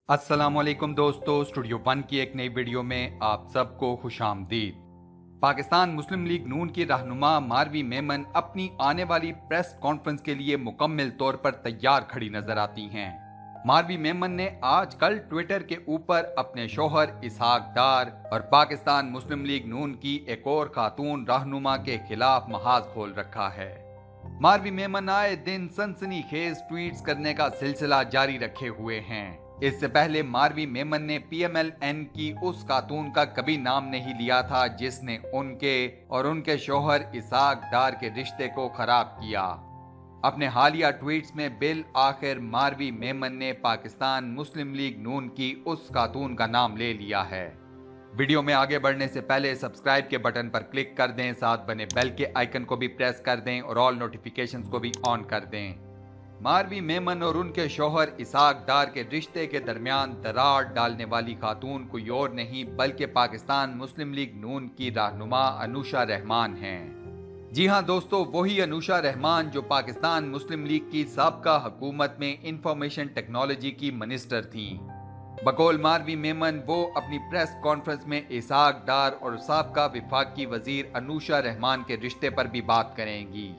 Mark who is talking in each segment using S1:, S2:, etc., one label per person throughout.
S1: अस्सलाम वालेकुम दोस्तों, स्टूडियो वन की एक नई वीडियो में आप सबको खुशामदीद। पाकिस्तान मुस्लिम लीग नून की रहनुमा मारवी मेमन अपनी आने वाली प्रेस कॉन्फ्रेंस के लिए मुकम्मल तौर पर तैयार खड़ी नजर आती हैं। मारवी मेमन ने आजकल ट्विटर के ऊपर अपने शोहर इसहाक डार और पाकिस्तान मुस्लिम लीग नून की एक और खातून रहनुमा के खिलाफ महाज खोल रखा है। मारवी मेमन आए दिन सनसनीखेज ट्वीट्स करने का सिलसिला जारी रखे हुए हैं। इससे पहले मारवी मेमन ने PMLN की उस खातून का कभी नाम नहीं लिया था जिसने उनके और उनके शोहर इसहाक डार के रिश्ते को खराब किया। अपने हालिया ट्वीट्स में बिल आखिर मारवी मेमन ने पाकिस्तान मुस्लिम लीग नून की उस खातून का नाम ले लिया है। वीडियो में आगे बढ़ने से पहले सब्सक्राइब के बटन पर क्लिक कर दें, साथ बने बेल के आइकन को भी प्रेस कर दें और ऑल नोटिफिकेशंस को भी ऑन कर दें। मारवी मेमन और उनके शोहर इसहाक डार के रिश्ते के दरमियान दरार डालने वाली खातून कोई और नहीं बल्कि पाकिस्तान मुस्लिम लीग नून की रहनुमा अनुशा रहमान हैं। जी हां दोस्तों, वही अनुशा रहमान जो पाकिस्तान मुस्लिम लीग की साबका हुकूमत में इंफॉर्मेशन टेक्नोलॉजी की मिनिस्टर थीं। बकौल मारवी मेमन वो अपनी प्रेस कॉन्फ्रेंस में इसहाक डार और साबका वफाकी वजीर अनुशा रहमान के रिश्ते पर भी बात करेंगी।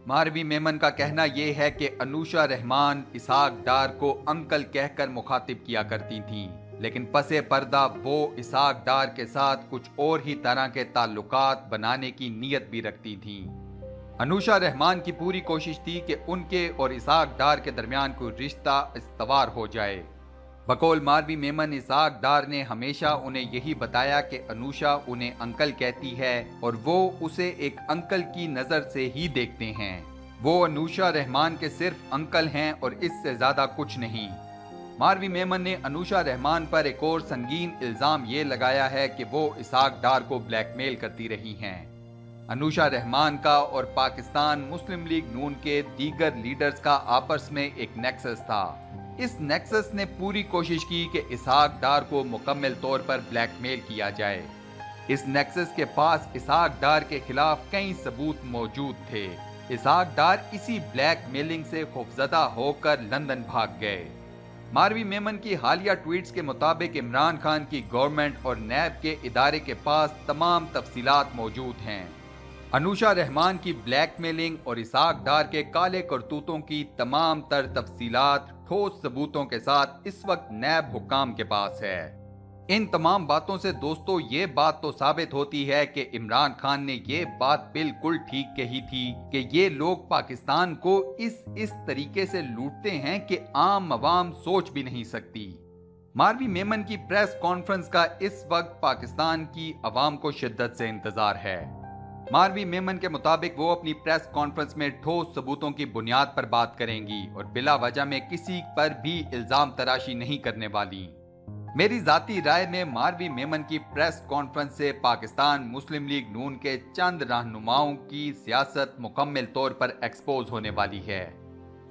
S1: मारवी मेमन का कहना यह है कि अनुशा रहमान इसहाक डार को अंकल कहकर मुखातिब किया करती थीं, लेकिन पसे पर्दा वो इसहाक डार के साथ कुछ और ही तरह के ताल्लुकात बनाने की नीयत भी रखती थीं। अनुशा रहमान की पूरी कोशिश थी कि उनके और इसहाक डार के दरमियान कोई रिश्ता इस्तवार हो जाए। बकौल मारवी मेमन, इसहाक डार ने हमेशा उन्हें यही बताया कि अनुशा उन्हें अंकल कहती है और वो उसे एक अंकल की नज़र से ही देखते हैं। वो अनुशा रहमान के सिर्फ अंकल हैं और इससे ज़्यादा कुछ नहीं। मारवी मेमन ने अनुशा रहमान पर एक और संगीन इल्ज़ाम ये लगाया है कि वो इसहाक डार को ब्लैकमेल करती रही हैं। अनुशा रहमान का और पाकिस्तान मुस्लिम लीग नून के दीगर लीडर्स का आपस में एक नेक्सस था। इस नेक्सस ने पूरी कोशिश की कि इसहाक डार को मुकम्मल तौर पर ब्लैकमेल किया जाए। इस नेक्सस के पास इसहाक डार के खिलाफ कई सबूत मौजूद थे। इसहाक डार इसी ब्लैकमेलिंग से खौफजदा होकर लंदन भाग गए। मारवी मेमन की हालिया ट्वीट्स के मुताबिक इमरान खान की गवर्नमेंट और नैब के इदारे के पास तमाम तफसीलात मौजूद हैं। अनुशा रहमान की ब्लैकमेलिंग और इसहाक डार के काले करतूतों की तमाम तर तफसीलात ठोस सबूतों के साथ इस वक्त नैब हुक्काम के पास है। इन तमाम बातों से दोस्तों ये बात तो साबित होती है कि इमरान खान ने ये बात बिल्कुल ठीक कही थी कि ये लोग पाकिस्तान को इस तरीके से लूटते हैं कि आम अवाम सोच भी नहीं सकती। मारवी मेमन की प्रेस कॉन्फ्रेंस का इस वक्त पाकिस्तान की अवाम को शिद्दत से इंतजार है। मारवी मेमन के मुताबिक वो अपनी प्रेस कॉन्फ्रेंस में ठोस सबूतों की बुनियाद पर बात करेंगी और बिला वजह में किसी पर भी इल्जाम तराशी नहीं करने वाली। मेरी जाती राय में मारवी मेमन की प्रेस कॉन्फ्रेंस से पाकिस्तान मुस्लिम लीग नून के चंद रहनुमाओं की सियासत मुकम्मल तौर पर एक्सपोज होने वाली है।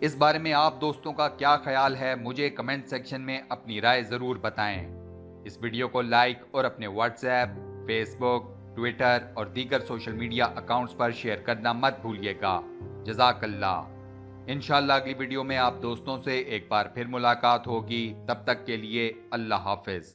S1: इस बारे में आप दोस्तों का क्या ख्याल है, मुझे कमेंट सेक्शन में अपनी राय जरूर बताएं। इस वीडियो को लाइक और अपने व्हाट्सएप, फेसबुक, ट्विटर और दीगर सोशल मीडिया अकाउंट्स पर शेयर करना मत भूलिएगा। जज़ाकल्लाह। इंशाअल्लाह अगली वीडियो में आप दोस्तों से एक बार फिर मुलाकात होगी। तब तक के लिए अल्लाह हाफिज।